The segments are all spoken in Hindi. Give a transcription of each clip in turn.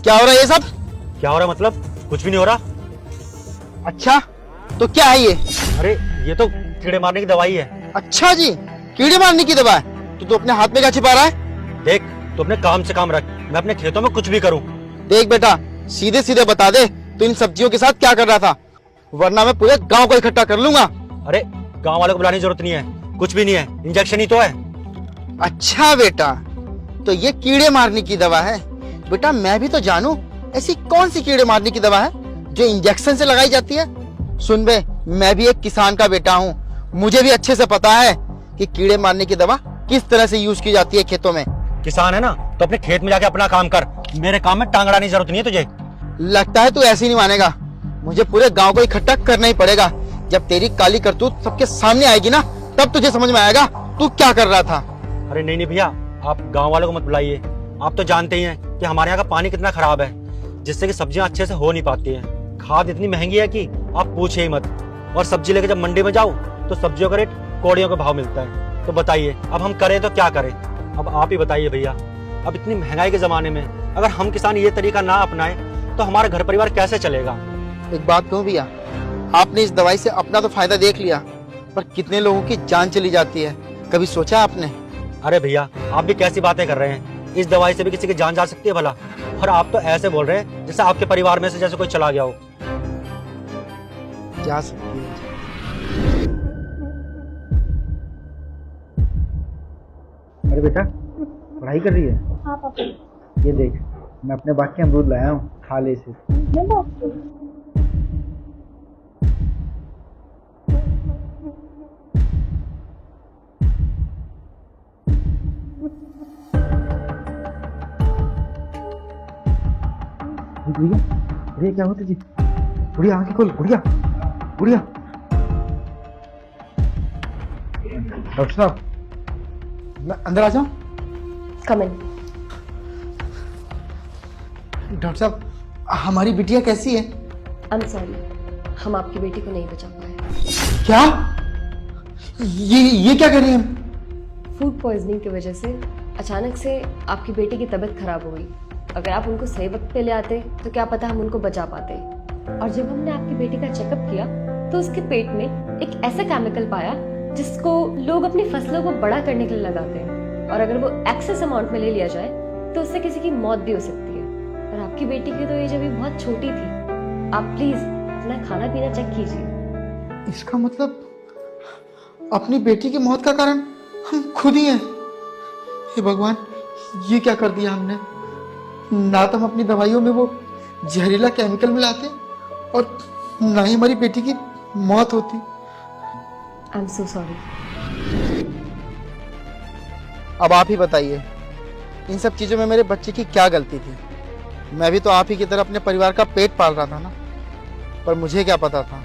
क्या हो रहा है ये सब? क्या हो रहा है मतलब? कुछ भी नहीं हो रहा। अच्छा, तो क्या है ये? अरे ये तो कीड़े मारने की दवाई है। अच्छा जी, कीड़े मारने की दवा है? तो तू अपने हाथ में क्या छिपा रहा है? देख, तू अपने काम से काम रख, मैं अपने खेतों में कुछ भी करूं। देख बेटा, सीधे सीधे बता दे तू इन सब्जियों के साथ क्या कर रहा था, वरना मैं पूरे गांव को इकट्ठा कर लूंगा। अरे गांव वालों को बुलाने की जरूरत नहीं है, कुछ भी नहीं है, इंजेक्शन ही तो है। अच्छा बेटा, तो ये कीड़े मारने की दवा है? बेटा मैं भी तो जानूं ऐसी कौन सी कीड़े मारने की दवा है जो इंजेक्शन से लगाई जाती है। सुन बे, मैं भी एक किसान का बेटा हूँ, मुझे भी अच्छे से पता है कि कीड़े मारने की दवा किस तरह से यूज की जाती है खेतों में। किसान है ना, तो अपने खेत में जाके अपना काम कर, मेरे काम में टांग अड़ाने की जरूरत नहीं है तुझे। लगता है तू ऐसे ही नहीं मानेगा, मुझे पूरे गांव को इकट्ठा करना ही पड़ेगा। जब तेरी काली करतूत सबके सामने आएगी ना, तब तुझे समझ में आएगा तू क्या कर रहा था। अरे नहीं नहीं भैया, आप गांव वालों को मत बुलाइए। आप तो जानते ही हैं कि हमारे यहाँ का पानी कितना खराब है, जिससे कि सब्जियां अच्छे से हो नहीं पाती हैं। खाद इतनी महंगी है कि आप पूछे ही मत। और सब्जी लेके जब मंडी में जाओ तो सब्जियों का रेट कौड़ियों का भाव मिलता है। तो बताइए अब हम करें तो क्या करें? अब आप ही बताइए भैया, अब इतनी महंगाई के जमाने में अगर हम किसान ये तरीका ना अपनाए तो हमारा घर परिवार कैसे चलेगा? एक बात कहूं भैया, आपने इस दवाई से अपना तो फायदा देख लिया, पर कितने लोगों की जान चली जाती है, कभी सोचा आपने? अरे भैया, आप भी कैसी बातें कर रहे हैं? इस दवाई से भी किसी की जान जा सकती है भला? और आप तो ऐसे बोल रहे हैं जैसे आपके परिवार में से जैसे कोई चला गया हो। जा सकती है। अरे बेटा, पढ़ाई कर रही है? हाँ पापा। ये देख, मैं अपने बाग के अमरूद लाया हूँ, खा ले इसे। मैं बात गुड़िया, अरे क्या होता जी? गुड़िया आंखें खोल, गुड़िया, गुड़िया। डॉक्टर साहब, मैं अंदर आ जाऊं? कम इन। डॉक्टर साहब, हमारी बिटिया कैसी है? आई एम सॉरी, हम आपकी बेटी को नहीं बचा पाए। क्या? ये क्या कर रही हैं? फूड पॉइजनिंग की वजह से अचानक से आपकी बेटी की तबीयत खराब हो गई। अगर आप उनको सही वक्त पे ले आते तो क्या पता हम उनको बचा पाते। और जब हमने आपकी बेटी का चेकअप किया तो उसके पेट में एक ऐसा केमिकल पाया जिसको लोग अपनी फसलों को बड़ा करने के लिए लगाते हैं, और अगर वो एक्सेस अमाउंट में ले लिया जाए तो उससे किसी की मौत भी हो सकती है। और आपकी बेटी की तो एज अभी बहुत छोटी थी। आप प्लीज अपना खाना पीना चेक कीजिए। इसका मतलब अपनी बेटी की मौत का कारण हम खुद ही हैं। हे भगवान, ये क्या कर दिया हमने? ना तो हम अपनी दवाइयों में वो जहरीला केमिकल मिलाते और ना ही हमारी बेटी की मौत होती। I am so sorry. अब आप ही बताइए, इन सब चीज़ों में मेरे बच्चे की क्या गलती थी? मैं भी तो आप ही की तरह अपने परिवार का पेट पाल रहा था ना। पर मुझे क्या पता था,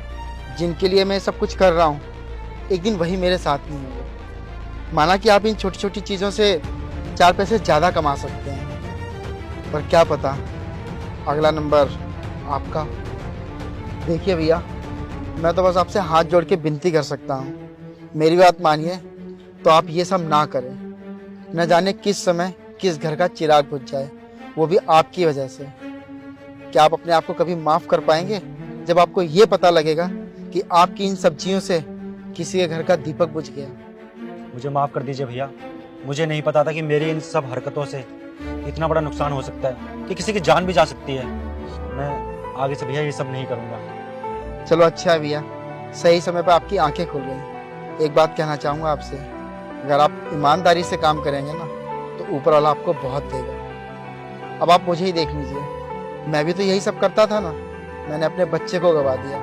जिनके लिए मैं सब कुछ कर रहा हूँ एक दिन वही मेरे साथ नहीं होंगे। माना कि आप इन छोटी छोटी चीज़ों से 4 पैसे ज़्यादा कमा सकते हैं, पर क्या पता अगला नंबर आपका। देखिए भैया, मैं तो बस आपसे हाथ जोड़ के विनती कर सकता हूँ, मेरी बात मानिए तो आप ये सब ना करें। न जाने किस समय किस घर का चिराग बुझ जाए, वो भी आपकी वजह से। क्या आप अपने आप को कभी माफ़ कर पाएंगे जब आपको ये पता लगेगा कि आपकी इन सब्जियों से किसी के घर का दीपक बुझ गया? मुझे माफ कर दीजिए भैया, मुझे नहीं पता था कि मेरी इन सब हरकतों से इतना बड़ा नुकसान हो सकता है कि किसी की जान भी जा सकती है। मैं आगे से भैया ये सब नहीं करूँगा। चलो अच्छा है भैया, सही समय पर आपकी आंखें खुल गई। एक बात कहना चाहूँगा आपसे, अगर आप ईमानदारी से काम करेंगे ना तो ऊपर वाला आपको बहुत देगा। अब आप मुझे ही देख लीजिए, मैं भी तो यही सब करता था ना। मैंने अपने बच्चे को गवा दिया,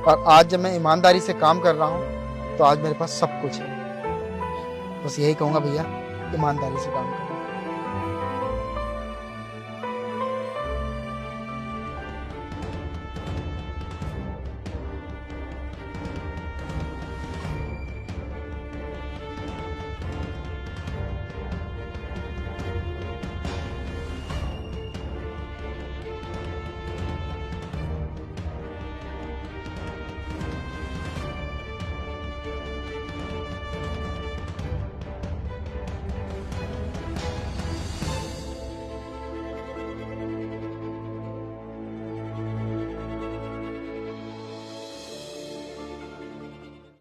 और आज जब मैं ईमानदारी से काम कर रहा हूँ तो आज मेरे पास सब कुछ है। बस यही कहूँगा भैया, ईमानदारी से काम करें।